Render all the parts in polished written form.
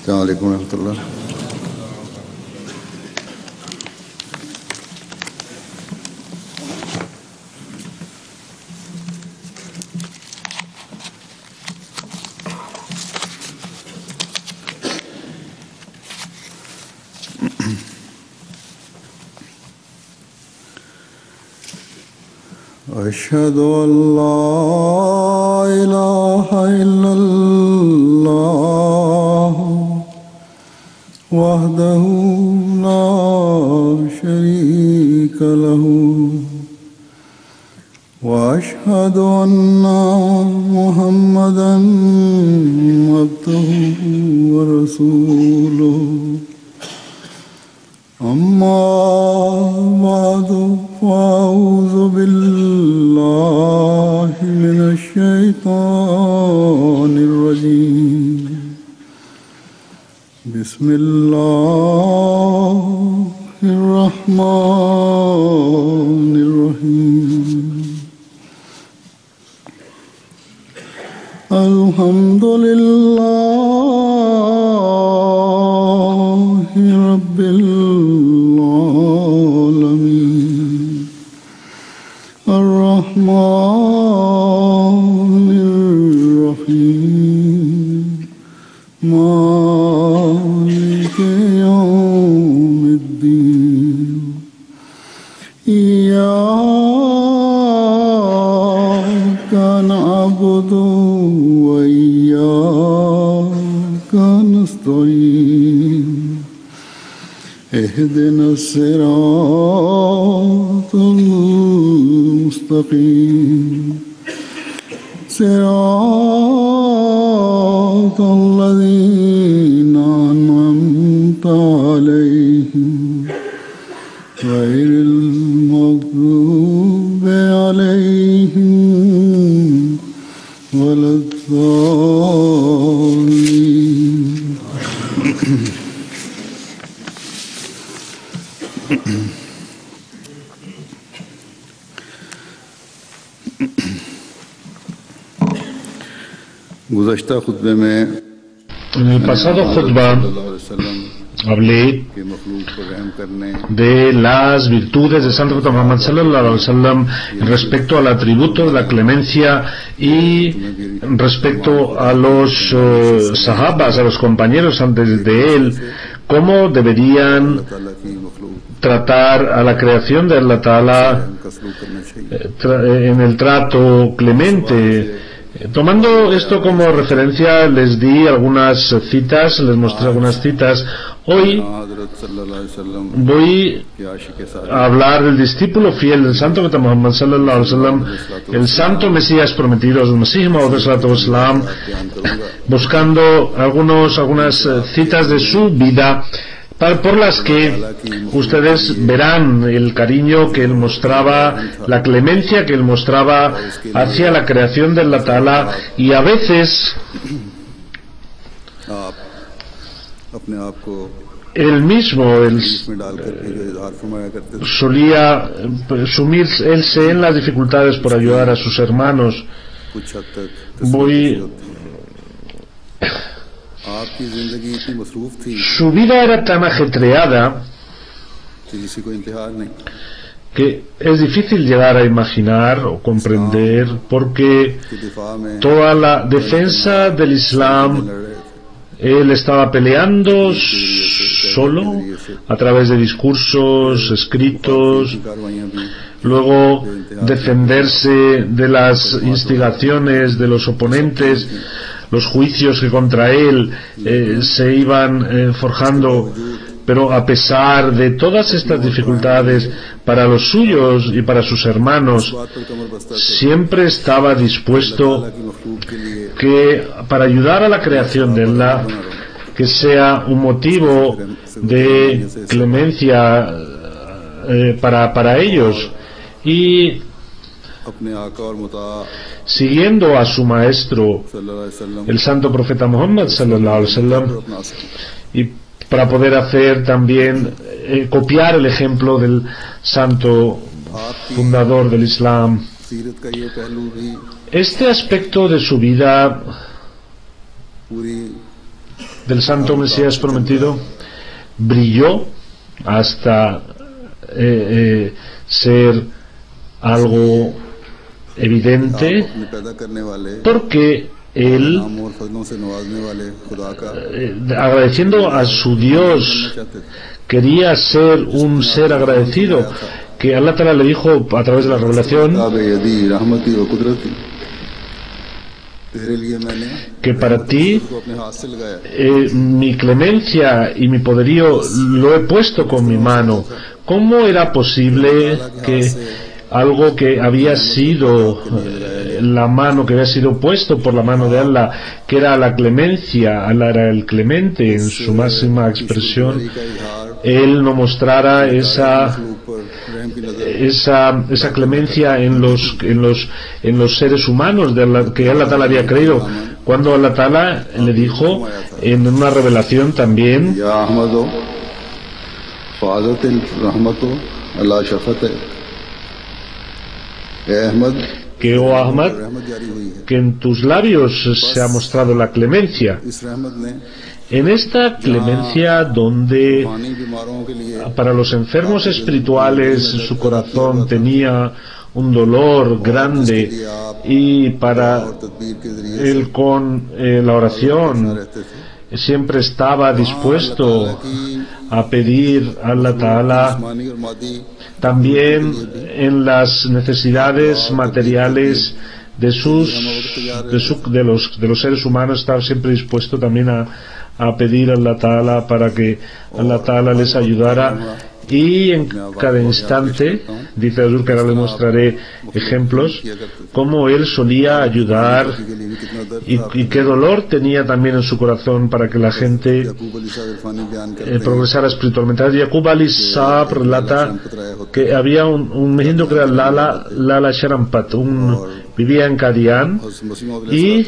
السلام عليكم ورحمة الله. أشهد أن لا إله إلا الله وحده لا شريك له وأشهد أن محمدا عبده ورسوله أما بعد فأعوذ بالله من الشيطان الرجيم بسم الله الرحمن الرحيم الحمد لله رب العالمين الرحمن الرحيم مالك يوم الدين إياك نعبد وإياك نستعين اهدنا الصراط المستقيم صراط الذين أنعمت عليهم غير المغضوب عليهم ولا الضالين. En el pasado khutbah hablé de las virtudes del Santo Profeta Muhammad sallallahu alaihi wasallam respecto al atributo de la clemencia y respecto a los sahabas, a los compañeros antes de él, cómo deberían tratar a la creación de Allah Ta'ala en el trato clemente. Tomando esto como referencia, les di algunas citas, les mostré algunas citas. Hoy voy a hablar del discípulo fiel del Santo Profeta Muhammad sallallahu alaihi wasallam, el Santo Mesías prometido, el Masih Maud sallallahu alaihi wasallam, buscando algunas citas de su vida, por las que ustedes verán el cariño que él mostraba, la clemencia que él mostraba hacia la creación de Allah Ta'ala, y a veces él mismo solía sumirse en las dificultades por ayudar a sus hermanos. Su vida era tan ajetreada que es difícil llegar a imaginar o comprender, porque toda la defensa del Islam él estaba peleando solo a través de discursos escritos, luego defenderse de las instigaciones de los oponentes, los juicios que contra él se iban forjando. Pero a pesar de todas estas dificultades para los suyos y para sus hermanos, siempre estaba dispuesto que para ayudar a la creación de Allah, que sea un motivo de clemencia para ellos, y siguiendo a su maestro, el Santo Profeta Muhammad sallallahu alaihi wasallam, y para poder hacer también copiar el ejemplo del santo fundador del Islam. Este aspecto de su vida del Santo Mesías prometido brilló hasta ser algo evidente, porque él, agradeciendo a su Dios, quería ser un ser agradecido, que Allah Ta'ala le dijo a través de la revelación que para ti mi clemencia y mi poderío lo he puesto con mi mano. ¿Cómo era posible que algo que había sido la mano, que había sido puesto por la mano de Allah, que era la clemencia, Allah era el clemente en su máxima expresión, él no mostrara esa clemencia en los seres humanos de la que Allah Ta'ala había creído, cuando Allah Ta'ala le dijo en una revelación también que, oh Ahmad, que en tus labios se ha mostrado la clemencia. En esta clemencia donde para los enfermos espirituales su corazón tenía un dolor grande, y para él con la oración siempre estaba dispuesto a pedir a Allah Ta'ala, también en las necesidades materiales de los seres humanos estaba siempre dispuesto también a pedir a Allah Ta'ala para que Allah Ta'ala les ayudara. Y en cada instante, dice Hazur, que ahora le mostraré ejemplos, cómo él solía ayudar y qué dolor tenía también en su corazón para que la gente progresara espiritualmente. Yaqub Ali Saab relata que había un mejindo que era Lala Sharampat, vivía en Qadian, y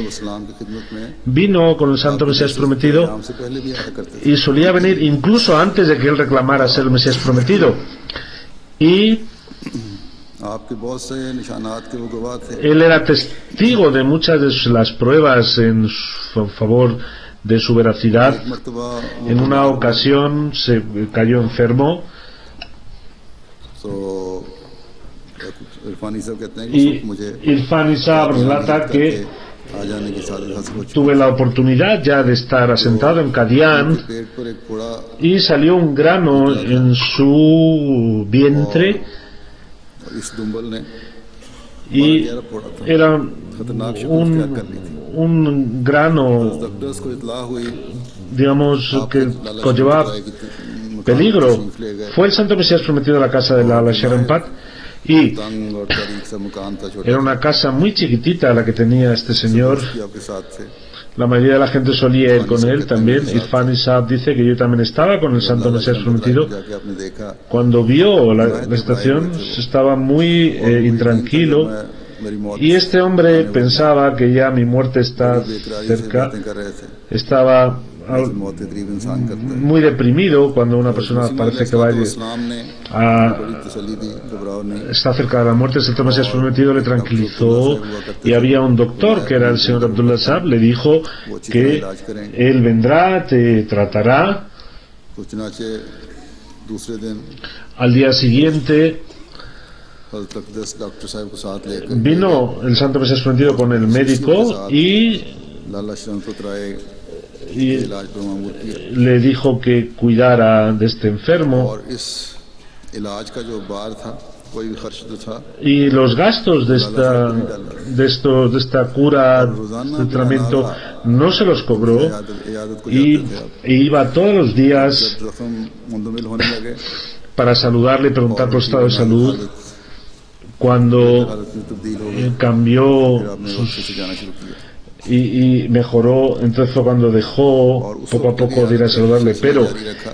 vino con el Santo Mesías prometido y solía venir incluso antes de que él reclamara ser el Mesías prometido, y él era testigo de muchas de las pruebas en favor de su veracidad. En una ocasión se cayó enfermo y Irfani Saab relata que tuve la oportunidad ya de estar asentado en Qadian y salió un grano en su vientre, y era un grano, digamos, que conllevaba peligro. Fue el Santo Mesías prometido a la casa de la Sharampat, y era una casa muy chiquitita la que tenía este señor. La mayoría de la gente solía ir con él también. Irfani Saab dice que yo también estaba con el Santo Mesías prometido. Cuando vio la estación estaba muy intranquilo, y este hombre pensaba que ya mi muerte está cerca. Estaba muy deprimido cuando una persona parece que está cerca de la muerte. El Santo Mesías prometido le tranquilizó, y había un doctor que era el señor Abdullah Saab, le dijo que él vendrá, te tratará. Al día siguiente vino el Santo Mesías prometido con el médico y le dijo que cuidara de este enfermo, y los gastos de esta cura, de tratamiento, no se los cobró, y iba todos los días para saludarle y preguntar por su estado de salud. Cuando cambió y mejoró, entonces fue cuando dejó poco a poco de ir a saludarle, pero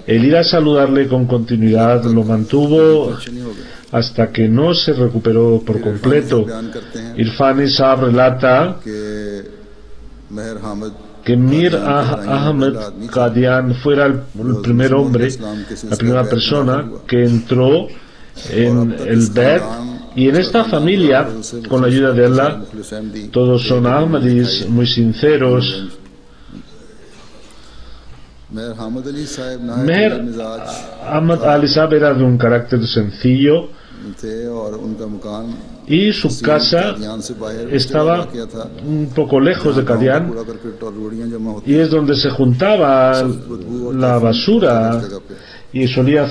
el ir a saludarle con continuidad lo mantuvo hasta que no se recuperó por completo. Irfani Saab relata que Mir Ahmed Qadian fuera el primer hombre, la primera persona que entró en el Bed. Y en esta familia, con la ayuda de Allah, todos son Ahmadis muy sinceros. मेहर हामिद अली साहब Meher नहायत मिजाज Ahmad Ali Saab era de un carácter sencillo थे और उनका मकान y su casa Kadian से बाहर estaba किया था un poco lejos de गांव का Qadian कूड़ा करकट और रोड़ियां जमा होती y es donde se juntaba la basura जगह पे y solía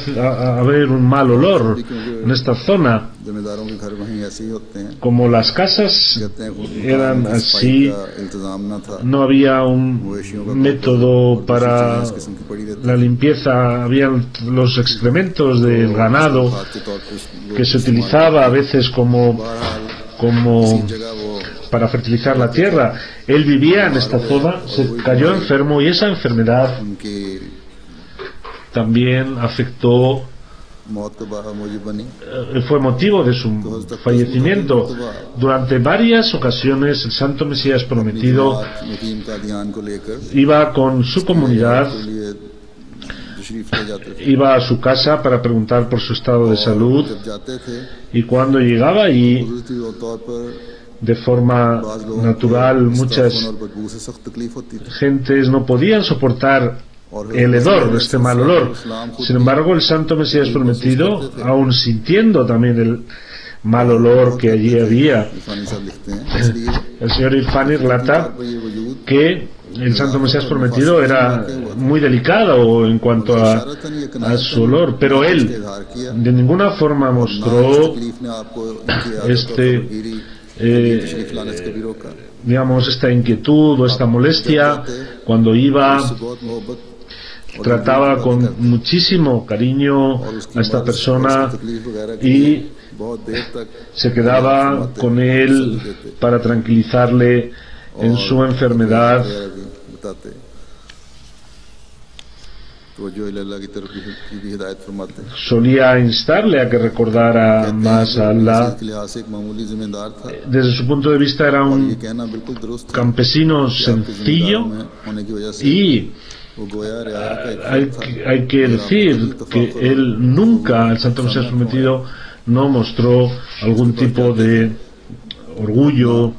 haber un mal olor en esta zona. जमींदारों के घर वहीं ऐसे ही होते हैं Como las casas कहते हैं eran मकान में सफाई así, का इंतजाम न था no había un método para इस किस्म की पड़ी रहती la limpieza, habían los excrementos del ganado खाद के तौर पर लोग que se utilizaba a veces como जगह वो para fertilizar la tierra. Él vivía en esta zona, se cayó enfermo y esa enfermedad उनकी también afectó, मौत का मूजिब बनी fue motivo de su fallecimiento. Durante varias ocasiones el Santo Mesías Prometido मुकीम कादियान को लेकर iba con su comunidad, के लिए तशरीफ ले जाते थे iba a su casa para preguntar por su estado de salud जब जाते थे y cuando llegaba allí, कुदरती तौर पर de forma बाज़ लोगों natural, को muchas इस्ताफ़ों और बदबू से सख्त तकलीफ होती थी gentes no podían soportar el hedor, este mal olor. Sin embargo, el Santo Mesías Prometido, aun sintiendo también el mal olor que allí había, इरफानी साहब लिखते हैं इसलिए el señor Irfani relata पर ये वजूद que el Santo Mesías Prometido era muy delicado en cuanto a su olor, pero él इजहार किया de ninguna forma mostró तकलीफ ने आपको इनकी आदत और este, फकीरी तशरीफ लाने से कभी रोका digamos, esta inquietud o esta molestia. Cuando iba, उससे बहुत मोहब्बत trataba con muchísimo cariño a esta persona y बहुत देर तक se quedaba con él para tranquilizarle en su enfermedad. बताते तो जो अल्लाह की तरफ की भी हिदायत फरमाते हैं Solía instarle a que recordara más a Allah. इसके लिहाज से एक मामूली जिम्मेदार था Desde su punto de vista era ये un कहना बिल्कुल दुरुस्त है campesino कि आपके जिम्मेदारों sencillo में होने की वजह से y वो गोया रियाया का एक hay que decir que él nunca, el Santo Mesías Prometido, no mostró algún tipo de orgullo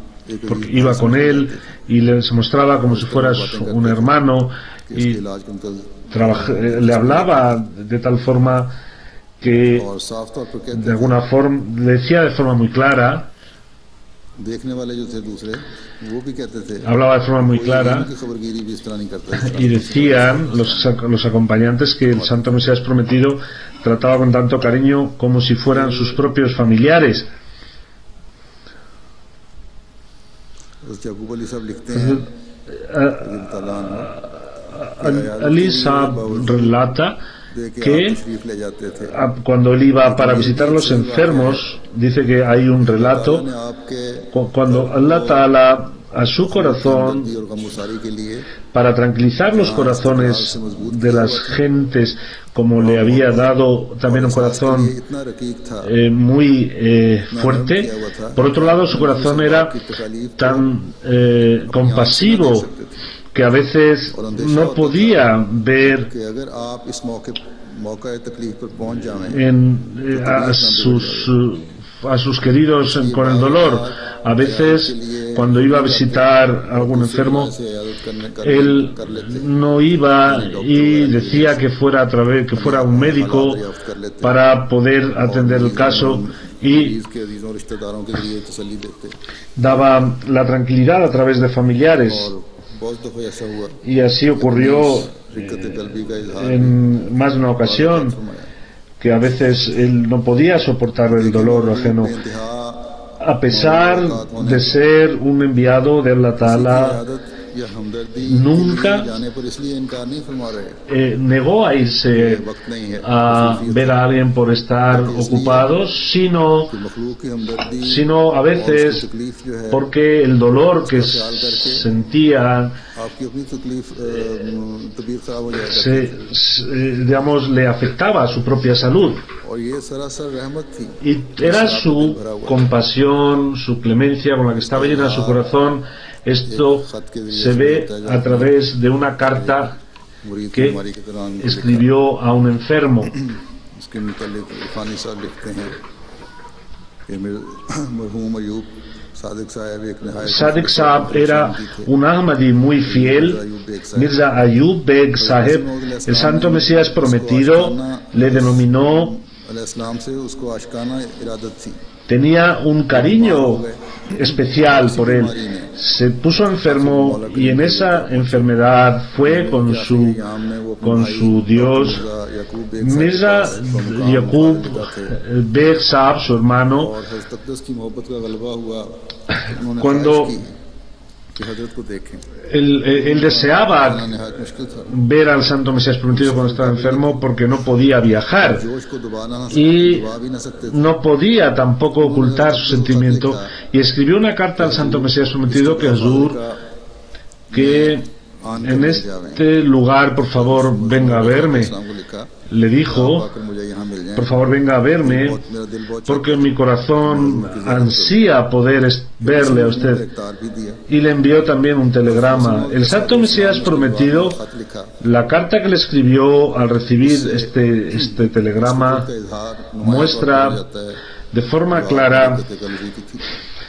porque iba con él y se mostraba como si fuera un hermano कि y इसके इलाज के मुतल्लिक़ le hablaba de tal forma que और साफ तौर पर कहते de alguna forma le decía de forma muy clara, देखने वाले जो थे दूसरे वो भी कहते थे hablaba de forma muy clara उनकी खबरगिरी भी इस तरह नहीं करता y decían los acompañantes que el Santo Mesías Prometido trataba con tanto cariño como si fueran sus propios familiares. याकूब अली साहब लिखते हैं Ali Saab relata देखे que आप तशरीफ ले जाते थे cuando él iba para visitar a los enfermos, dice que hay un relato ने आपके cuando Allah Ta'ala a su corazón, और गमगुसारी के लिए para tranquilizar los corazones de las gentes, como le había dado también un corazón इतना रकीक था muy fuerte. Por otro lado, su corazón era tan compasivo que a veces no podía ver कि अगर आप इस मौका तकलीफ पर पहुंच जाएं a sus queridos con el dolor. A veces, cuando iba a visitar a algún enfermo, él no iba y decía que fuera un médico para poder atender el caso y के अजीजों रिश्तेदारों के जरिए तसल्ली देते daba la tranquilidad a través de familiares. बहुत दफा ऐसा हुआ Y así ocurrió दिक्कत कल्बी का इजहार en más de una ocasión que a veces él no podía soportar el dolor ajeno, इंतहा a pesar de ser un enviado de Allah Ta'ala. या हमदर्दी Nunca जाने पर इसलिए इनकार नहीं फरमा रहे negó a irse वक्त नहीं है a ver a alguien por estar ocupados, मखलूक की हमदर्दी sino a veces तकलीफ जो है porque el dolor que sentía आपकी अपनी तकलीफ तबीयत खराब हो जाएगा digamos, le afectaba a su propia salud. और ये सरासर रहमत थी Y era su compasión, su clemencia con la que estaba llena su corazón. Esto se ve a través de una carta मुरीद की que बीमारी के दौरान escribió a un enfermo. इसके मुतालिक इरफानी साहब लिखते हैं कि मरहूम Ayub Sadiq Saab era un Ahmadi muy fiel. Mirza Ayub Beg Saheb, el santo Mesías prometido, le denominó, tenía un cariño especial por él. Se puso enfermo y en esa enfermedad fue con su Dios. Mirza Yaqub Beg Saab, su hermano, cuando él deseaba ver al santo Mesías prometido cuando estaba enfermo, porque no podía viajar y no podía tampoco ocultar su sentimiento, y escribió una carta al santo Mesías prometido que Hazur, que en este lugar por favor venga a verme. Le dijo, por favor venga a verme, porque mi corazón ansía poder verle a usted. Y le envió también un telegrama. El santo Mesías prometido, la carta que le escribió al recibir este telegrama, muestra de forma clara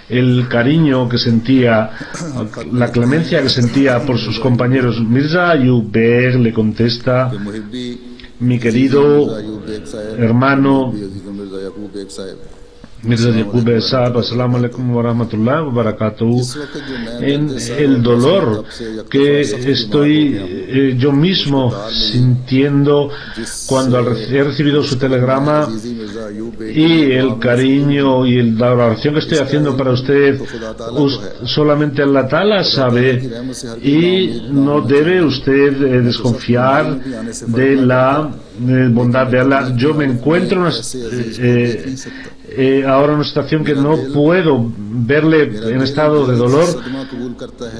el cariño que sentía, la clemencia que sentía por sus compañeros. Mirza Ayub Beg le contesta: mi querido hermano Mirza Yaqub Beg Saab, assalamu alaikum wa rahmatullahi wa barakatuh. En el dolor que estoy yo mismo sintiendo cuando he recibido su telegrama, y el cariño y la oración que estoy haciendo para usted, solamente Allah Ta'ala sabe, y no debe usted desconfiar de la bondad de Allah. Yo me encuentro ahora en una situación que no puedo verle en estado de dolor.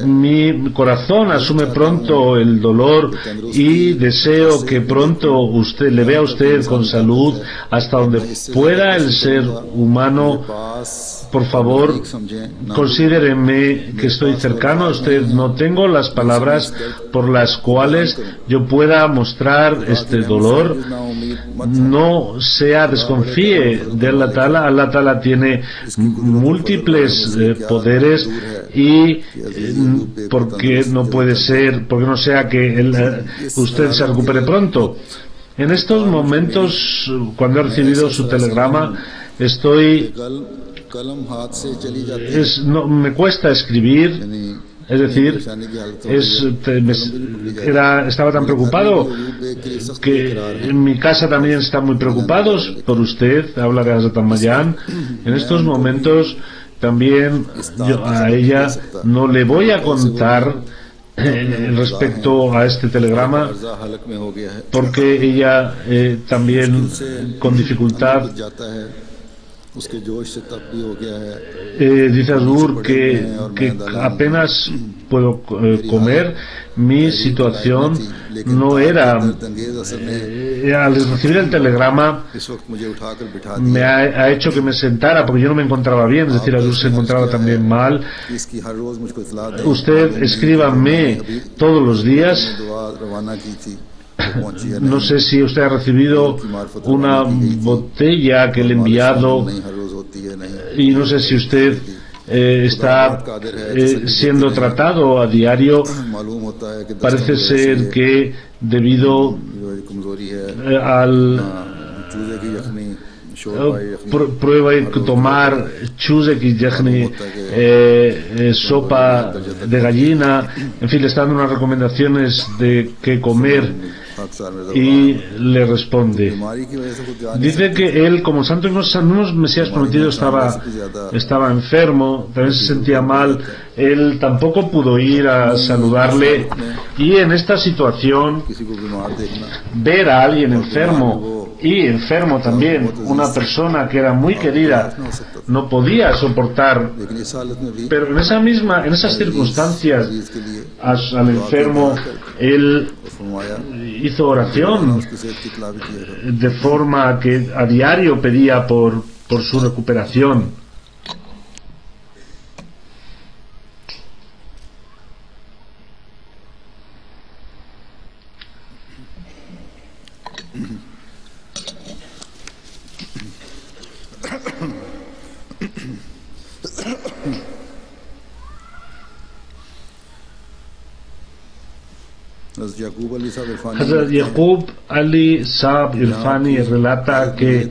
Mi corazón asume pronto el dolor y deseo que pronto le vea a usted con salud hasta donde pueda el ser humano. Por favor, considérenme que estoy cercano a usted. No tengo las palabras por las cuales yo pueda mostrar este dolor. No desconfíe de Allah Ta'ala. Allah Ta'ala tiene múltiples poderes, y porque no sea que usted se recupere pronto. En estos momentos, cuando he recibido su telegrama, me cuesta escribir. Es decir, estaba tan preocupado que en mi casa también están muy preocupados por usted. Habla de Hazrat Mayan. En estos momentos también a ella no le voy a contar respecto a este telegrama, porque ella también con dificultad dice Hazur que apenas puedo comer. Mi situación no era al recibir el telegrama me ha hecho que me sentara, porque yo no me encontraba bien. Es decir, Hazur se encontraba también mal. Usted escríbame todos los días. No sé si usted ha recibido una botella que le he enviado, y no sé si usted está siendo tratado a diario. Parece ser que debido al prueba de tomar chuzek y yakhni, sopa de gallina, en fin, le están dando unas recomendaciones de qué comer, y le responde. Dice que él, como santo Mesías prometido, estaba enfermo, también se sentía mal. Él tampoco pudo ir a saludarle, y en esta situación, ver a alguien enfermo, y enfermo también, una persona que era muy querida, no podía soportar. Pero en esas circunstancias, al enfermo, él hizo oración, de forma que a diario pedía por su recuperación. Hazrat Yaqub Ali Saab Irfani relata que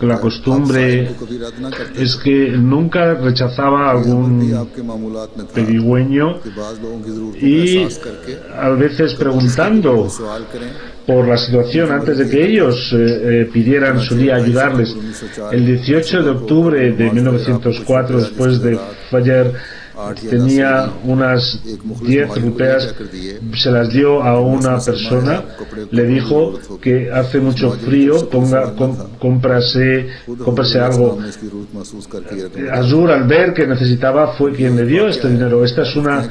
la costumbre es que nunca rechazaba algún pedigüeño y a veces preguntando por la situación antes de que ellos pidieran, solía ayudarles. El 18 de octubre de 1904, después de Fajr, tenía unas 10 rupeas, se las dio a una persona, le dijo que hace mucho frío, cómprase algo. Azur, al ver que necesitaba, fue quien le dio este dinero. Esta es una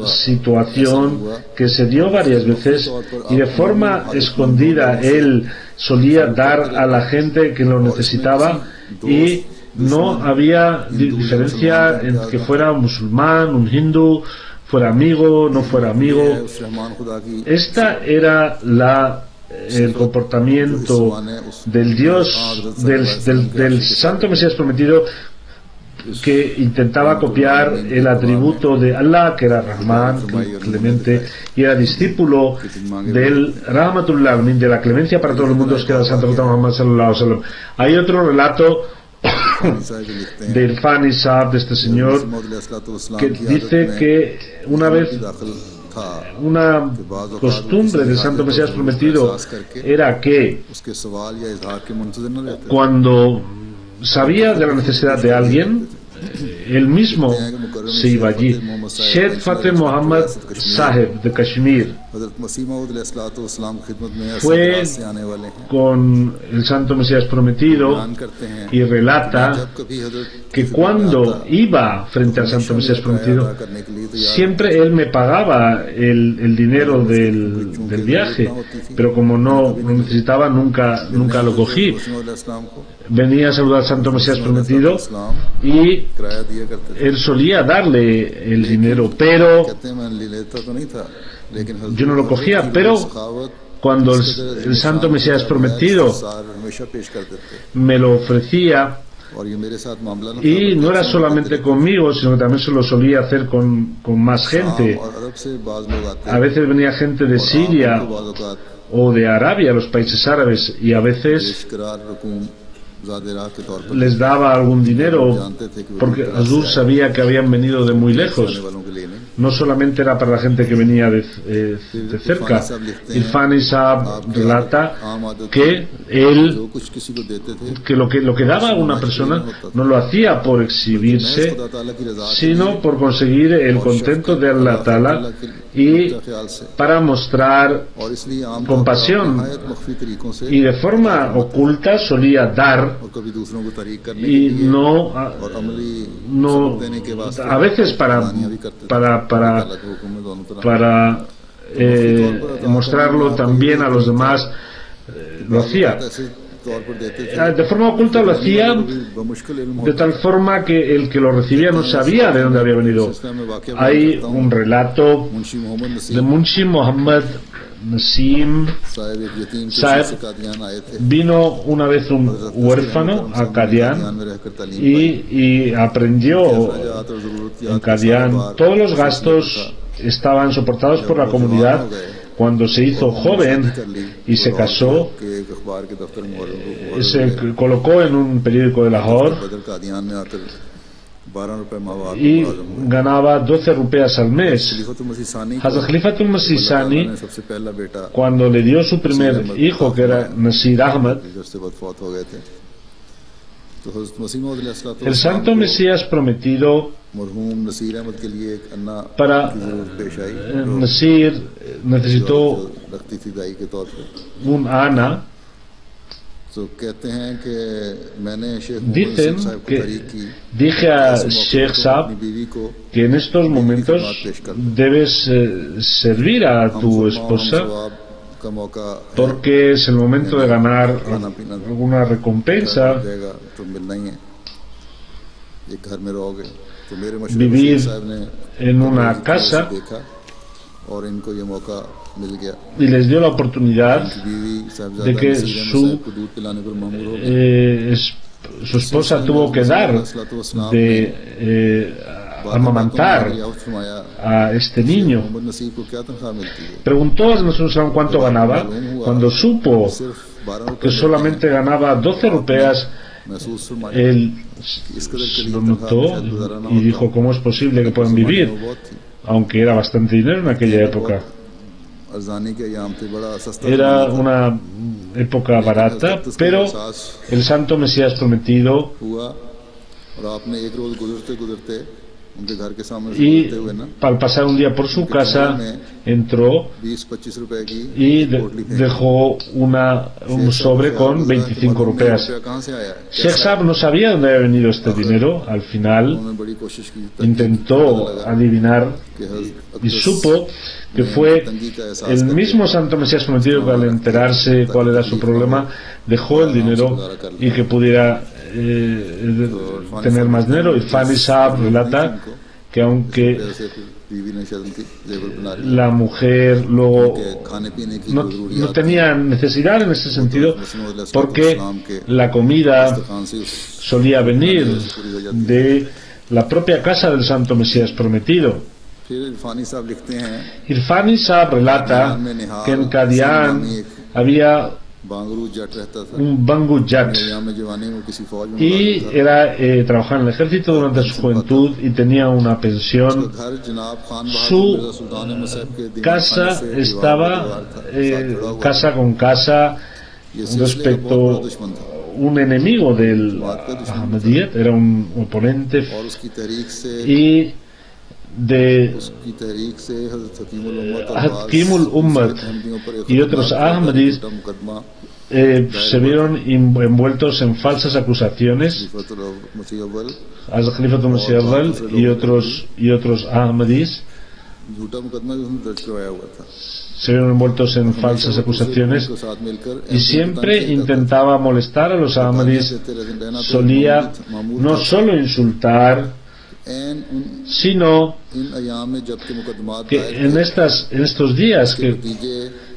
situación que se dio varias veces y de forma escondida él solía dar a la gente que lo necesitaba, y no había diferencia en que fuera un musulmán, un hindú, fuera amigo, no fuera amigo. Esta era el comportamiento del Dios, del Santo Mesías prometido, que intentaba copiar el atributo de Allah, que era Rahman, clemente, y era discípulo del Rahmatul Alamin, de la clemencia para todos los mundos, que era el Santo Muhammad sallallahu alaihi wasallam. Hay otro relato de Irfani Saab, de este señor, que dice que una vez una costumbre del Santo Mesías prometido era que cuando sabía de la necesidad de alguien, él mismo se iba allí. Sheikh Fateh Muhammad Saheb de Kashmir fue con el Santo Mesías prometido y relata que cuando iba frente al Santo Mesías prometido, siempre él me pagaba el dinero del viaje, pero como no lo necesitaba, nunca lo cogí. Venía a saludar al Santo Mesías prometido y él solía darle el dinero, pero yo no lo cogía. Pero cuando el Santo Mesías prometido me lo ofrecía, y no era solamente conmigo, sino que también se lo solía hacer con más gente. A veces venía gente de Siria o de Arabia, los países árabes, y a veces les daba algún dinero, porque Azur sabía que habían venido de muy lejos. No solamente era para la gente que venía de cerca. Irfani Saab relata que él, que lo que daba a una persona no lo hacía por exhibirse, sino por conseguir el contento de Allah Ta'ala y para mostrar compasión, y de forma oculta solía dar, y no a veces para mostrarlo también a los demás, lo hacía. De forma oculta lo hacía de tal forma que el que lo recibía no sabía de dónde había venido. Hay un relato de Munshi Muhammad Nasim Saeb. Vino una vez un huérfano a Qadian y aprendió en Qadian. Todos los gastos estaban soportados por la comunidad. Cuando se hizo joven y se casó, se colocó en un periódico de Lahore y ganaba 12 rupeas al mes. Hazrat Khalifatul Masih Sani, cuando le dio su primer hijo, que era Nasir Ahmad, el Santo Mesías prometido, para Nasir necesitó un ana. Dicen que dije a Sheikh Saab que en estos momentos debes servir a tu esposa, porque es el momento de ganar alguna recompensa, vivir en una casa. Y les dio la oportunidad de que su esposa tuvo que dar amamantar a este niño. Preguntó a Rasul cuánto ganaba. Cuando supo que solamente ganaba 12 rupeas, él lo notó y dijo: ¿cómo es posible que puedan vivir? Aunque era bastante dinero en aquella época. Era una época barata, pero el Santo Mesías Prometido, y al pasar un día por su casa, entró y dejó un sobre con 25 rupeas. Sheikh Saab no sabía dónde había venido este dinero. Al final intentó adivinar y supo que fue el mismo Santo Mesías Prometido que, al enterarse cuál era su problema, dejó el dinero y que pudiera tener más dinero. Y Fani Saab relata que aunque la mujer luego no tenía necesidad en ese sentido, porque la comida solía venir de la propia casa del Santo Mesías Prometido. Irfani Saab relata que en Qadian había un Bangu Jat y trabajaba en el ejército durante su juventud y tenía una pensión. Su casa estaba casa con casa respecto un enemigo del Ahmadiyyat, era un oponente y de Hakimul Ummat y otros Ahmadis se vieron envueltos en falsas acusaciones. Al-Khalifatul Masih Awwal y otros Ahmadis se vieron envueltos en falsas acusaciones y siempre intentaba molestar a los Ahmadis. Solía no solo insultar, sino que en estos días que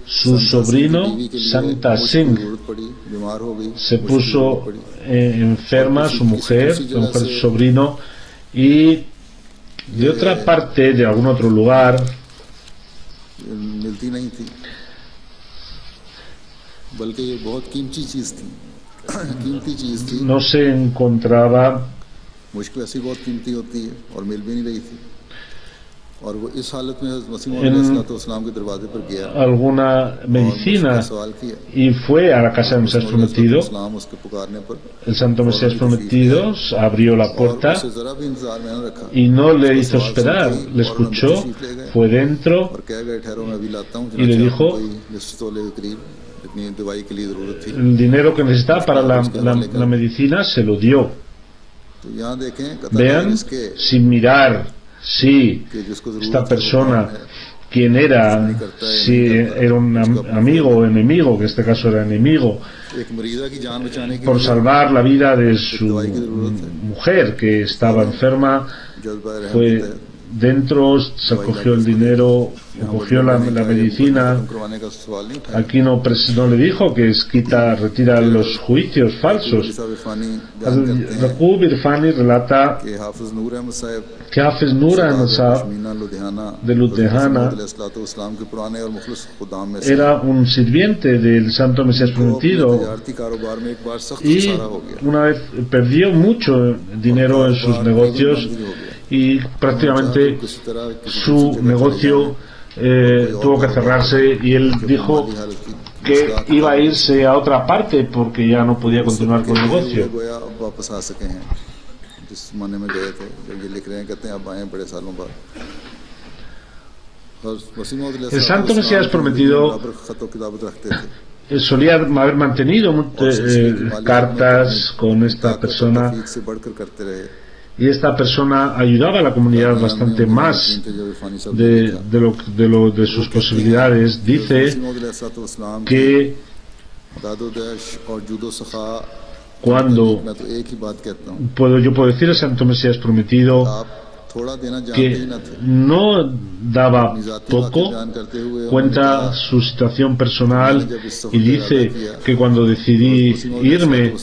su sobrino Santa Singh se puso enferma, su mujer, su sobrino, y de otra parte, de algún otro lugar, no se encontraba alguna medicina y fue a la casa del Mesías Prometido. El Santo Mesías Prometido abrió la puerta y no le hizo esperar, le escuchó, fue dentro y le dijo el dinero que necesitaba para la medicina, se lo dio. Vean, sin mirar si esta persona, quién era, si era un amigo o enemigo, que en este caso era enemigo, por salvar la vida de su mujer que estaba enferma, fue dentro, se cogió el dinero, cogió la medicina. Aquí no le dijo que retira los juicios falsos. Yaqub Irfani relata que Hafiz Nur Ahmad Saab de Ludhiana era un sirviente del Santo Mesías Prometido y una vez perdió mucho dinero en sus negocios y prácticamente su negocio tuvo que cerrarse, y él dijo que iba a irse a otra parte porque ya no podía continuar con el negocio. El Santo Mesías Prometido solía haber mantenido cartas con esta persona, y esta persona ayudaba a la comunidad bastante más de sus posibilidades. Dice que yo puedo decir, el Santo Mesías Prometido que no daba poco, cuenta su situación personal y dice que cuando decidí irme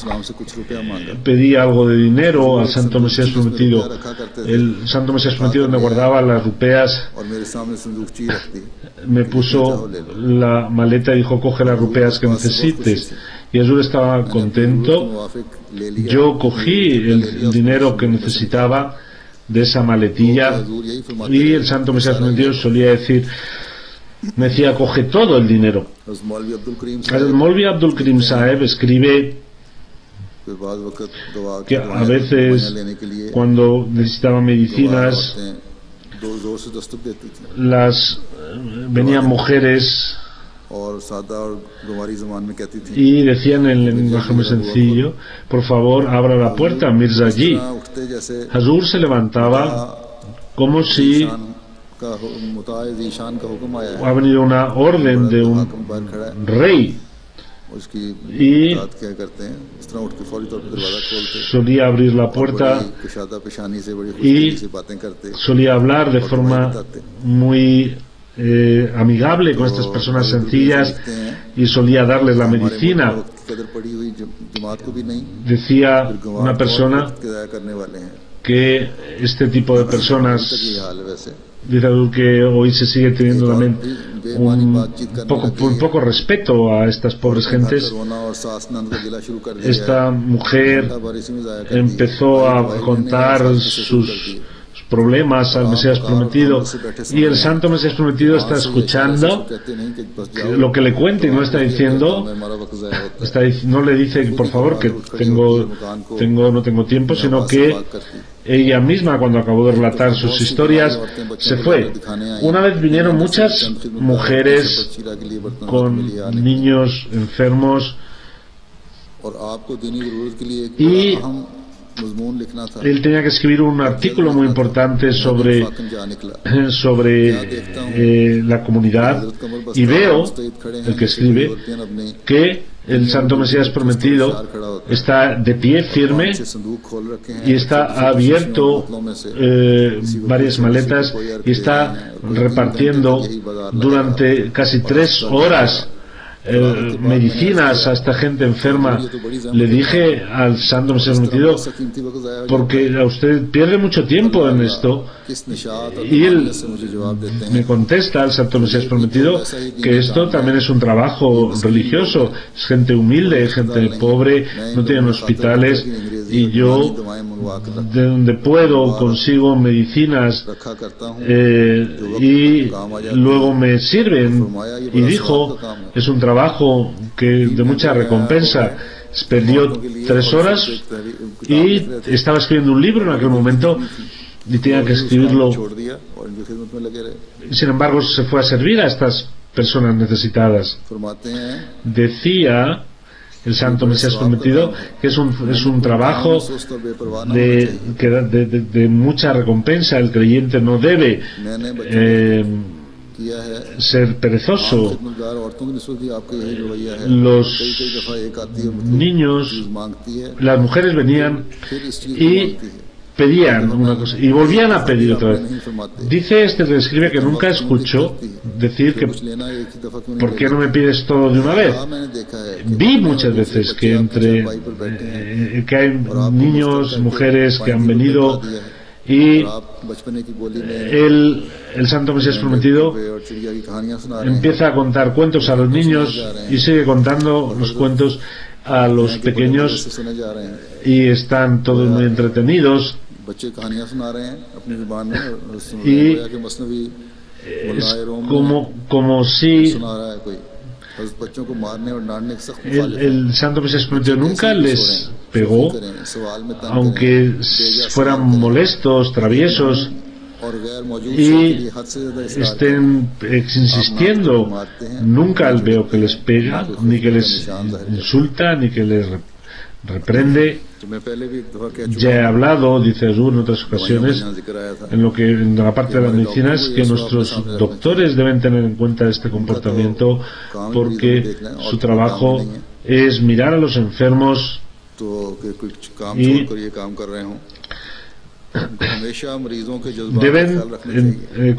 pedí algo de dinero al Santo Mesías Prometido. El Santo Mesías Prometido, donde guardaba las rupeas, me puso la maleta y dijo: coge las rupeas que necesites. Y Hazur estaba contento. Yo cogí el dinero que necesitaba de esa maletilla, y el Santo Mesías Prometido solía decir, me decía: coge todo el dinero. El Molvi Abdul Karim Saheb escribe que a veces, cuando necesitaba medicinas, venían mujeres y decían en el lenguaje muy sencillo: por favor, abra la puerta, Mirza Ji. Hazur se levantaba como si ha venido una orden de un rey, y solía abrir la puerta y solía hablar de forma muy amigable con estas personas sencillas, y solía darles la medicina. Decía una persona que este tipo de personas, dice que hoy se sigue teniendo también un poco respeto a estas pobres gentes. Esta mujer empezó a contar sus problemas al Mesías Prometido, y el Santo Mesías Prometido está escuchando lo que le cuenta y no está diciendo, no le dice por favor que no tengo tiempo, sino que ella misma, cuando acabó de relatar sus historias, se fue. Una vez vinieron muchas mujeres con niños enfermos, y él tenía que escribir un artículo muy importante sobre la comunidad, y veo, el que escribe, que el Santo Mesías Prometido está de pie firme y está abierto varias maletas y está repartiendo durante casi 3 horas medicinas a esta gente enferma. Le dije al Santo Mesías Prometido: porque a usted pierde mucho tiempo en esto. Y él me contesta, al Santo Mesías Prometido, que esto también es un trabajo religioso, es gente humilde, gente pobre, no tienen hospitales, y yo de donde puedo consigo medicinas y luego me sirven. Y dijo: es un trabajo de mucha recompensa. Perdió 3 horas y estaba escribiendo un libro en aquel momento y tenía que escribirlo. Sin embargo, se fue a servir a estas personas necesitadas. Decía el Santo Mesías Prometido que es un trabajo de mucha recompensa. El creyente no debe ser perezoso. Los niños, las mujeres venían y pedían una cosa y volvían a pedir otra vez. Dice este que escribe que nunca escuchó decir que ¿por qué no me pides todo de una vez? Vi muchas veces que que hay niños, mujeres que han venido, y el Santo Mesías Prometido empieza a contar cuentos a los niños y sigue contando los cuentos a los pequeños, y están todos muy entretenidos, y es como si el Santo Mesías Prometido nunca les pegó, aunque fueran molestos, traviesos y estén insistiendo. Nunca veo que les pega, ni que les insulta, ni que les reprende. Ya he hablado, dice Hazur en otras ocasiones, en la parte de las medicinas, que nuestros doctores deben tener en cuenta este comportamiento, porque su trabajo es mirar a los enfermos y deben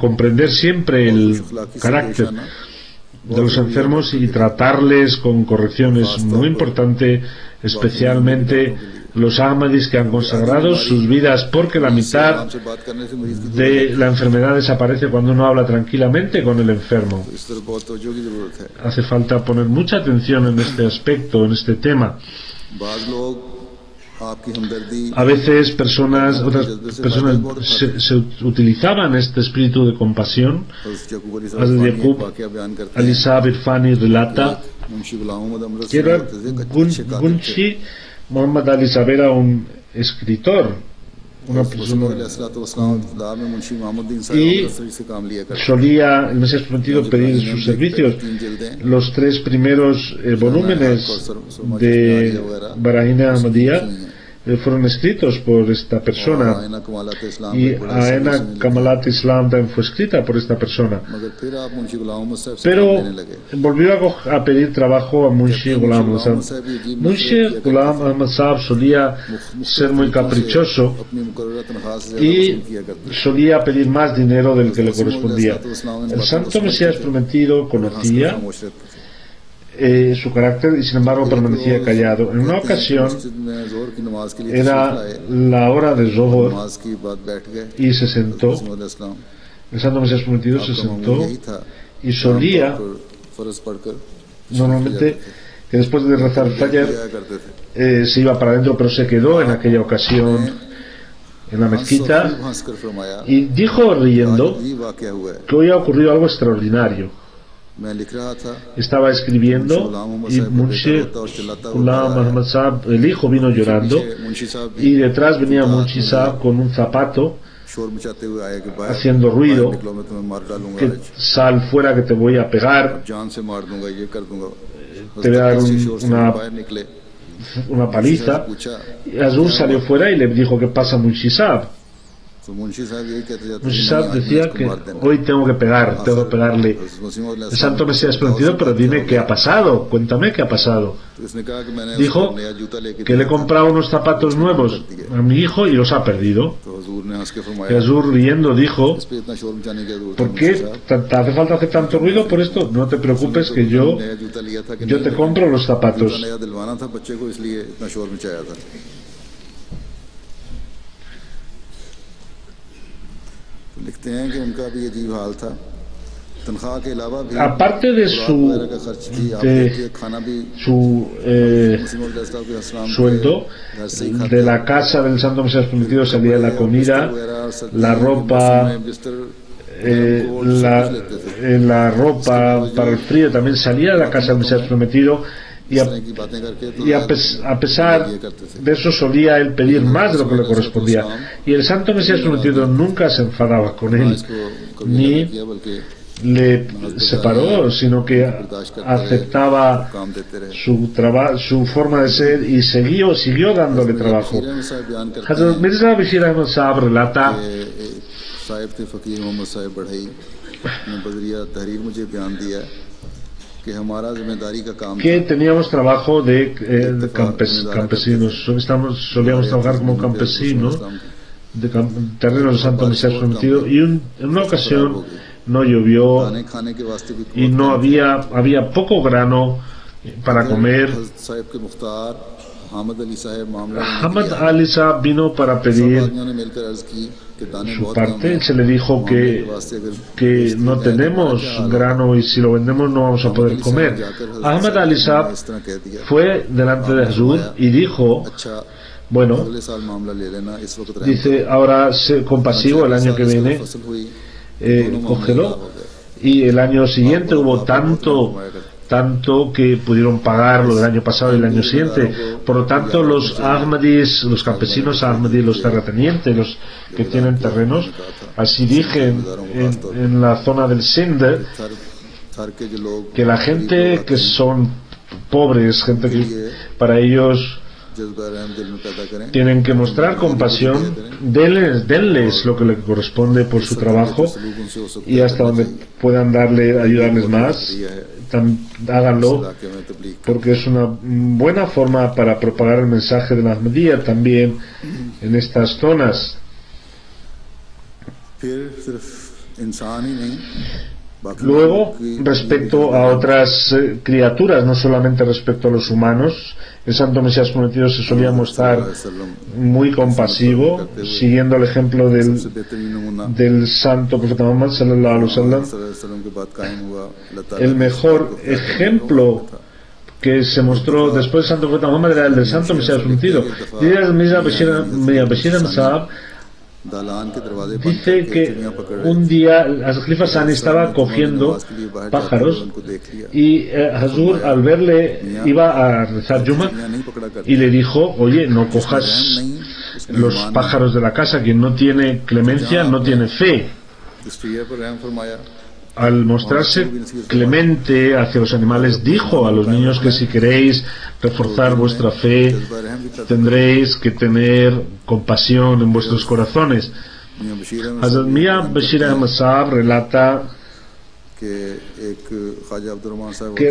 comprender siempre el carácter de los enfermos y tratarles con corrección. Es muy importante, especialmente los Ahmadis que han consagrado sus vidas, porque la mitad de la enfermedad desaparece cuando uno habla tranquilamente con el enfermo. Hace falta poner mucha atención en este aspecto, en este tema. A veces otras personas se utilizaban este espíritu de compasión. Hazrat Yaqub Ali Sahab Irfani relata que era Munshi Muhammad Ali Sahab era un escritor, una persona, y solía el Mesías Prometido pedir sus servicios. Los 3 primeros volúmenes de Barahina Ahmadiyya fueron escritos por esta persona, y Aena Kamalat Islam también fue escrita por esta persona. Pero volvió a pedir trabajo a Munshi Ghulam Ahmad Sahab. Munshi Ghulam Ahmad Sahab solía ser muy caprichoso y solía pedir más dinero del que le correspondía. El Santo Mesías Prometido conocía su carácter y sin embargo permanecía callado. En una ocasión era la hora de Zohor y se sentó. El Santo Mesías Prometido se sentó y solía normalmente que después de rezar el Fajr se iba para adentro, pero se quedó en aquella ocasión en la mezquita y dijo riendo que hoy ha ocurrido algo extraordinario. Estaba escribiendo y Munshi Ghulam Ahmad Sahab, el hijo, vino llorando, y detrás venía Munshi Sahab con un zapato haciendo ruido, que sal fuera que te voy a pegar, te voy a dar una paliza. Y Hazur salió fuera y le dijo: ¿qué pasa, Munshi Sahab? Munshi Sahab decía que hoy tengo que pegarle. El Santo Mesías Prometido, pero dime qué ha pasado, cuéntame qué ha pasado. Dijo que le he comprado unos zapatos nuevos a mi hijo y los ha perdido. Y Hazur, riendo, dijo: ¿por qué te hace falta hacer tanto ruido por esto? No te preocupes, que yo te compro los zapatos. Aparte de su sueldo, de la casa del Santo Mesías Prometido salía la comida, la ropa, la ropa para el frío también salía de la casa del Mesías Prometido. Y a pesar de eso solía él pedir más de lo que le correspondía, y el Santo Mesías Prometido nunca se enfadaba con él ni le separó, sino que aceptaba su forma de ser y siguió dándole trabajo. Hazrat Mirza Bashir Ahmad Sahab relata que teníamos trabajo de campesinos, solíamos trabajar como campesinos de terrenos del Santo Mesías Prometido, y en una ocasión no llovió y no había poco grano para comer. Ahmad Ali Sahab vino para pedir su parte. Se le dijo que no tenemos grano y si lo vendemos no vamos a poder comer. Ahmad Ali Sahab fue delante de Hazur y dijo: bueno, dice, ahora sé compasivo, el año que viene cógelo. Y el año siguiente hubo tanto que pudieron pagar lo del año pasado y el año siguiente. Por lo tanto, los Ahmadis, los campesinos Ahmadis, los terratenientes, los que tienen terrenos, así dije en la zona del Sindh, que la gente que son pobres, gente que para ellos tienen que mostrar compasión, denles lo que le corresponde por su trabajo, y hasta donde puedan ayudarles más, háganlo, porque es una buena forma para propagar el mensaje de la Ahmadiyya también en estas zonas. फिर सिर्फ इंसान ही नहीं बाकी Luego, respecto a otras criaturas, no solamente respecto a los humanos, el Santo Mesías Prometido se solía mostrar muy compasivo, siguiendo el ejemplo del Santo Profeta Muhammad sallallahu alaihi wasallam. El mejor ejemplo que se mostró después del Santo Profeta Muhammad era el del Santo Mesías Prometido. Dice que un día Al-Khalifa Sani estaba cogiendo pájaros y Hazur, al verle, iba a rezar Yuma y le dijo: oye, no cojas los pájaros de la casa, quien no tiene clemencia no tiene fe. Al mostrarse clemente hacia los animales, dijo a los niños que si queréis reforzar vuestra fe, tendréis que tener compasión en vuestros corazones. Hazrat Mia Bashir Ahmad Sahab relata que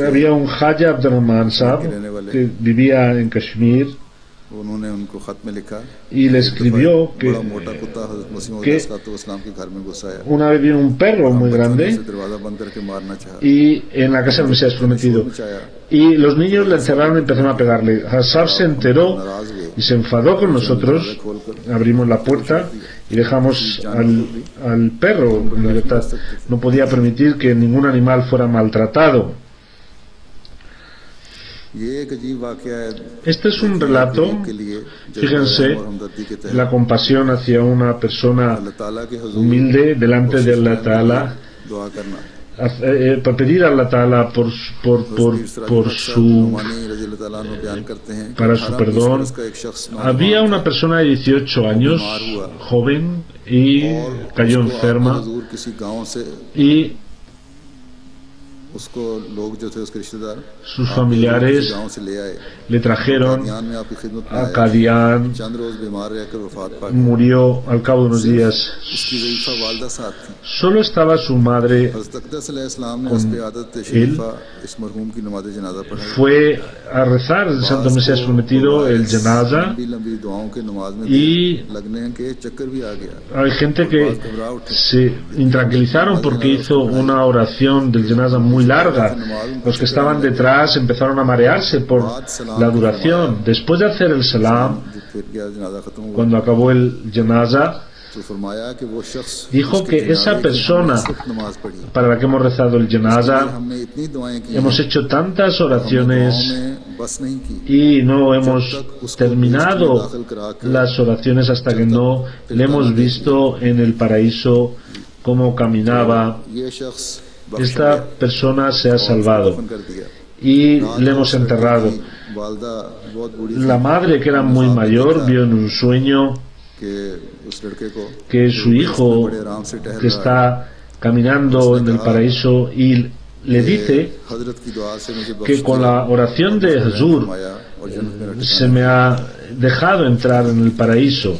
había un Khaja Abdurrahman Sahab que vivía en Kashmir y le escribió que una vez vino un perro muy grande y en la casa del Mesías Prometido, y los niños le encerraron y empezaron a pegarle. Hassab se enteró y se enfadó con nosotros. Abrimos la puerta y dejamos al perro en libertad. No podía permitir que ningún animal fuera maltratado. Este es un relato, fíjense, la compasión hacia una persona humilde delante de Allah Ta'ala, para pedir a Allah Ta'ala para su perdón. Había una persona de 18 años, joven, y cayó enferma, y sus familiares le trajeron a Qadian. Murió al cabo de unos días. Solo estaba su madre con él. Fue a rezar el Santo Mesías Prometido, el Janaza, y hay gente que se intranquilizaron porque hizo una oración del Janaza muy larga. Los que estaban detrás empezaron a marearse por la duración. Después de hacer el salam, cuando acabó el janaza, dijo que esa persona para la que hemos rezado el janaza, hemos hecho tantas oraciones y no hemos terminado las oraciones hasta que no le hemos visto en el paraíso cómo caminaba. Esta persona se ha salvado y le hemos enterrado. La madre, que era muy mayor, vio en un sueño que su hijo, que está caminando en el paraíso, y le dice que con la oración de Hazur se me ha dejado entrar en el paraíso.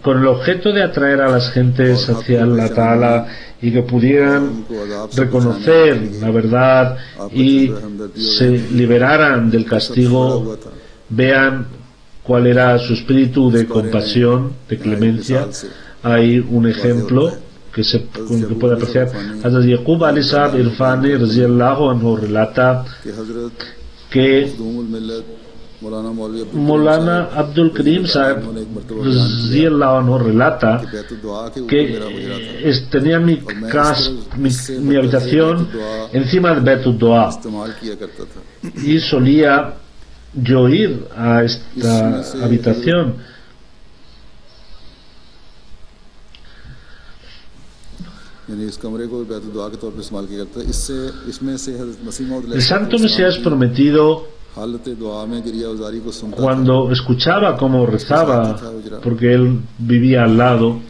Con el objeto de atraer a las gentes hacia Allah Ta'ala y que pudieran reconocer la verdad y se liberaran del castigo, vean cuál era su espíritu de compasión, de clemencia. Hay un ejemplo que se puede apreciar. Hazrat Yaqub Ali Sahab Irfani Raziyallahu Anhu relata que Maulana Abdul Karim Sahib Raziyallahu Anhu relata que tenía mi habitación encima de Betul Dua y solía yo ir a esta habitación. El Santo Mesías Prometido, cuando escuchaba cómo rezaba, porque él vivía al lado,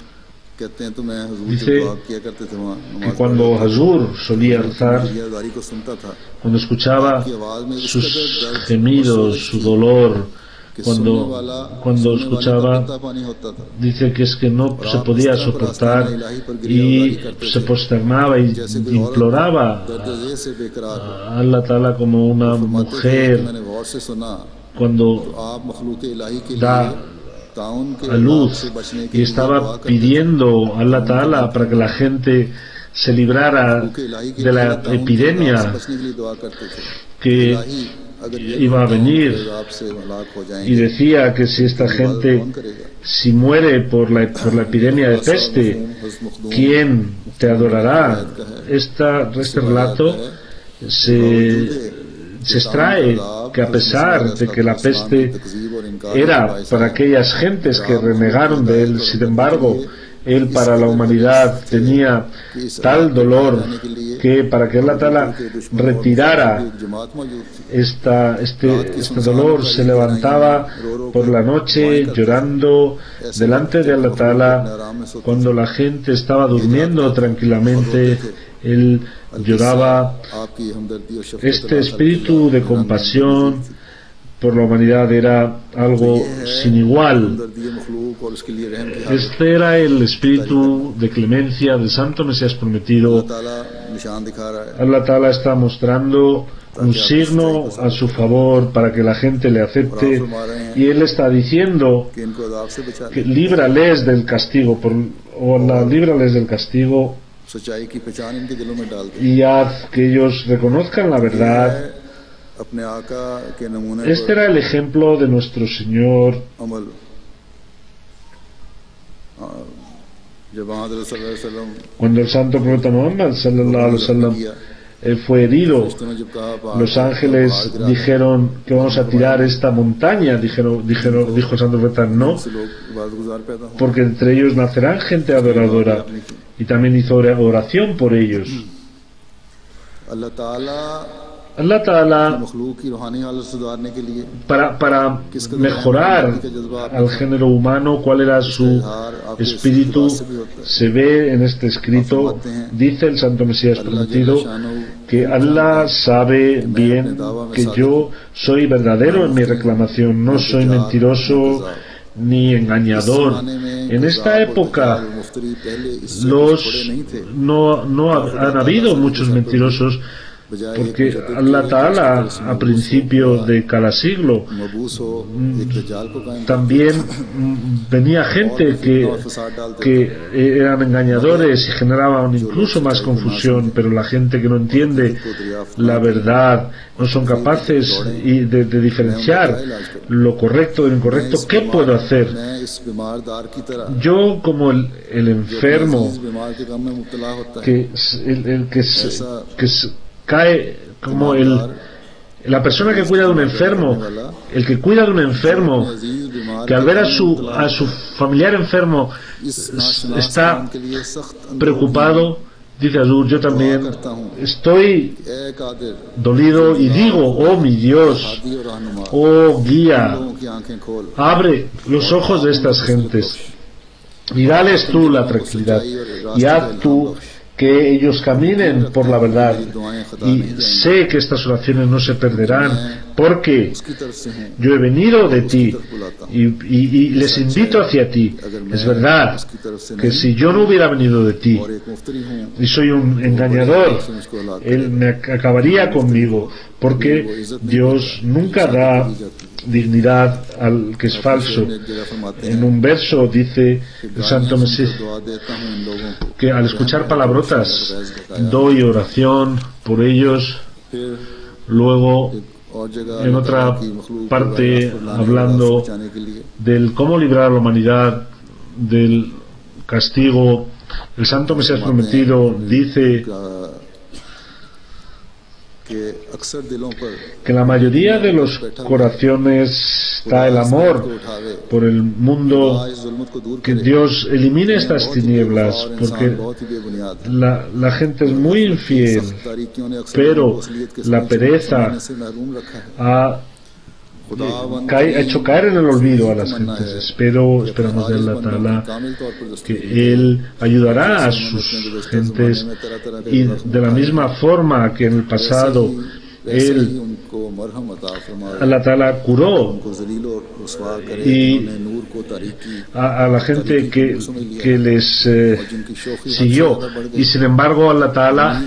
dice que cuando Hazur solía rezar, cuando escuchaba sus gemidos, su dolor, cuando escuchaba, dice que es que no se podía soportar y se prosternaba y imploraba a Allah Ta'ala como una mujer cuando da a luz, y estaba pidiendo a Allah Ta'ala para que la gente se librara de la epidemia que iba a venir, y decía que si esta gente si muere por la epidemia de peste, ¿quién te adorará? Este relato se extrae que a pesar de que la peste era para aquellas gentes que renegaron de él, sin embargo él para la humanidad tenía tal dolor que para que Allah Ta'ala retirara este dolor se levantaba por la noche llorando delante de Allah Ta'ala. Cuando la gente estaba durmiendo tranquilamente, él lloraba. Este espíritu de compasión por la humanidad era algo sin igual. Este era el espíritu de clemencia del Santo Mesías Prometido. Allah Ta'ala está mostrando un signo a su favor para que la gente le acepte, y él está diciendo que líbrales del castigo, líbrales del castigo y haz que ellos reconozcan la verdad. Este era el ejemplo de nuestro Señor. Cuando el santo profeta Muhammad sallallahu alaihi wasallam fue herido, los ángeles dijeron que vamos a tirar esta montaña. Dijo el santo profeta no, porque entre ellos nacerán gente adoradora, y también hizo oración por ellos. Allah Ta'ala, para mejorar al género humano cuál era su espíritu, se ve en este escrito. Dice el Santo Mesías Prometido que Allah sabe bien que yo soy verdadero en mi reclamación, no soy mentiroso ni engañador. En esta época no han habido muchos mentirosos, porque Allah Ta'ala a principios de cada siglo también venía gente que eran engañadores y generaban incluso más confusión, pero la gente que no entiende la verdad no son capaces de diferenciar lo correcto de lo incorrecto. ¿Qué puedo hacer? Yo, como el enfermo que cae, como la persona que cuida de un enfermo, el que cuida de un enfermo, que al ver a su familiar enfermo está preocupado, dice Azur, yo también estoy dolido y digo, oh mi Dios, oh guía, abre los ojos de estas gentes y dales tú la tranquilidad, y haz tú que ellos caminen por la verdad, y sé que estas oraciones no se perderán, porque yo he venido de ti y les invito hacia ti. Es verdad que si yo no hubiera venido de ti y soy un engañador, él me acabaría conmigo, porque Dios nunca da dignidad al que es falso. En un verso dice el Santo Mesías que al escuchar palabrotas doy oración por ellos. Luego, en otra parte, hablando del cómo librar a la humanidad del castigo, el Santo Mesías Prometido dice que en la mayoría de los corazones está el amor por el mundo, que Dios elimine estas tinieblas, porque la gente es muy infiel, pero la pereza ha hecho caer en el olvido a las gentes. Esperamos de Allah Ta'ala que Él ayudará a sus gentes, y de la misma forma que en el pasado Allah Ta'ala curó y a la gente que les siguió, y sin embargo Allah Ta'ala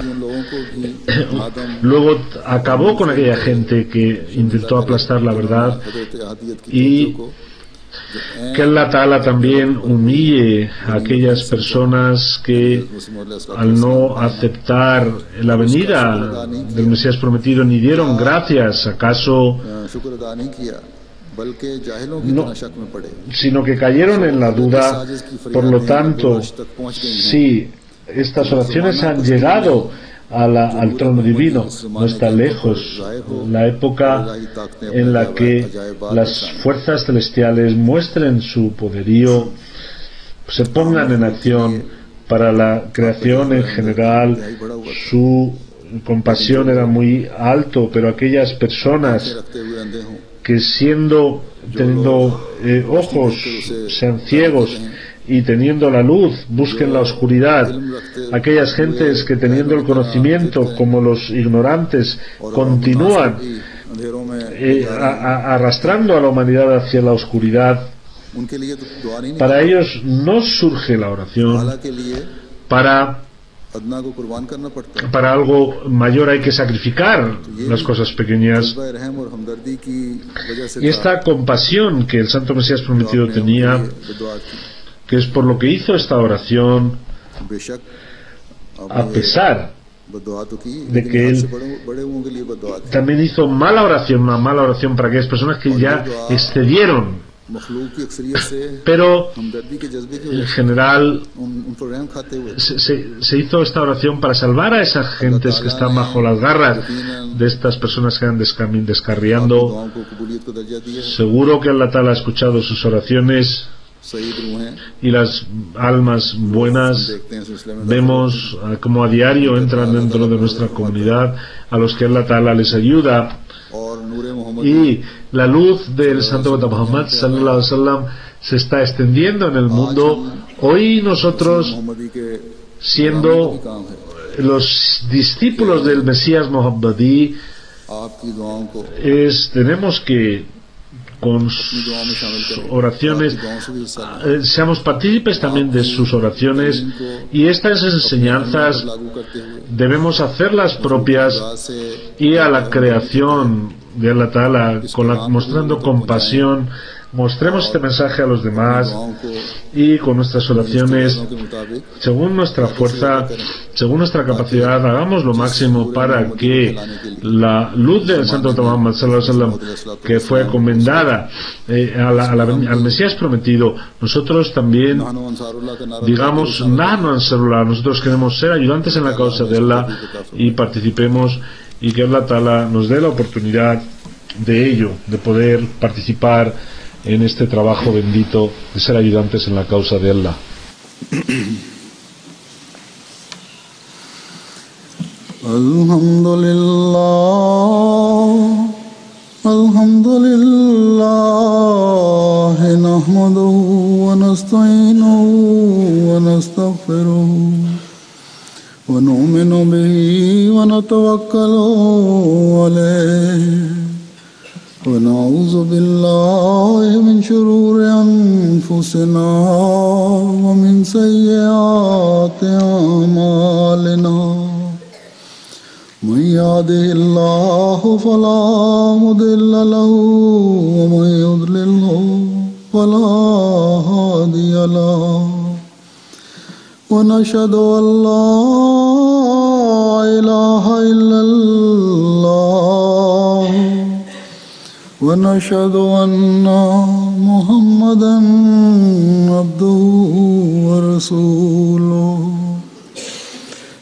luego acabó con aquella gente que intentó aplastar la verdad, y que Allah Ta'ala también humille a aquellas personas que al no aceptar la venida del Mesías prometido ni dieron gracias, acaso no, sino que cayeron en la duda. Por lo tanto, sí, estas oraciones han llegado al trono divino, no está lejos la época en la que las fuerzas celestiales muestren su poderío, se pongan en acción para la creación en general. Su compasión era muy alto, pero aquellas personas que teniendo ojos sean ciegos y teniendo la luz busquen la oscuridad, aquellas gentes que teniendo el conocimiento como los ignorantes continúan arrastrando a la humanidad hacia la oscuridad, para ellos no surge la oración. Para algo mayor hay que sacrificar las cosas pequeñas, y esta compasión que el Santo Mesías prometido tenía, que es por lo que hizo esta oración, a pesar de que él también hizo una mala oración para aquellas personas que ya excedieron, pero en general se hizo esta oración para salvar a esas gentes que están bajo las garras de estas personas que andan descarriando. Seguro que Allah Ta'ala ha escuchado sus oraciones, y las almas buenas vemos como a diario entran dentro de nuestra comunidad, a los que Allah Ta'ala les ayuda, y la luz del Santo Muhammad sallallahu alaihi wasallam se está extendiendo en el mundo. Hoy nosotros, siendo los discípulos del Mesías Muhammadí, tenemos que con sus oraciones seamos partícipes también de sus oraciones, y estas enseñanzas debemos hacerlas propias, y a la creación de Allah Ta'ala mostrando compasión, mostremos este mensaje a los demás, y con nuestras oraciones, según nuestra fuerza, según nuestra capacidad, hagamos lo máximo para que la luz del Santo Muhammad sallallahu alaihi wasallam, que fue encomendada al Mesías prometido, nosotros también digamos Nahnu Ansarullah, nosotros queremos ser ayudantes en la causa de Allah, y participemos, y que Allah Ta'ala nos dé la oportunidad de ello, de poder participar en este trabajo bendito de ser ayudantes en la causa de Allah. Alhamdulillah, nahmaduhu wa nasta'inuhu wa nastaghfiruhu wa nu'minu bihi wa natawakkalu alayhi ونعوذ بالله من شرور أنفسنا ومن سيئات أعمالنا من يهده الله فلا مضل له ومن يضلله فلا هادي له ونشهد أن لا إله إلا الله ونشهد أن محمدا عبده ورسوله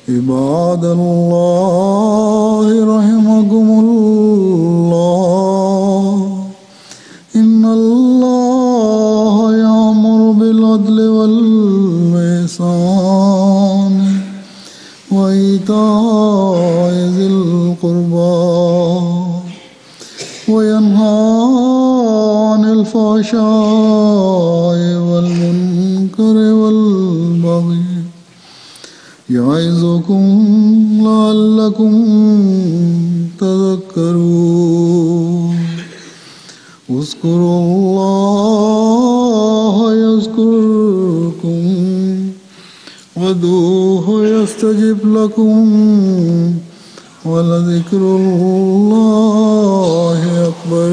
عباد الله رحمكم الله إن الله يأمر بالعدل والإحسان وإيتاء ذي القربى وينهى عن الفحشاء والمنكر والبغي يعظكم لعلكم تذكرون اذكروا الله يذكركم وادعوه يستجب لكم ولذكر الله أكبر.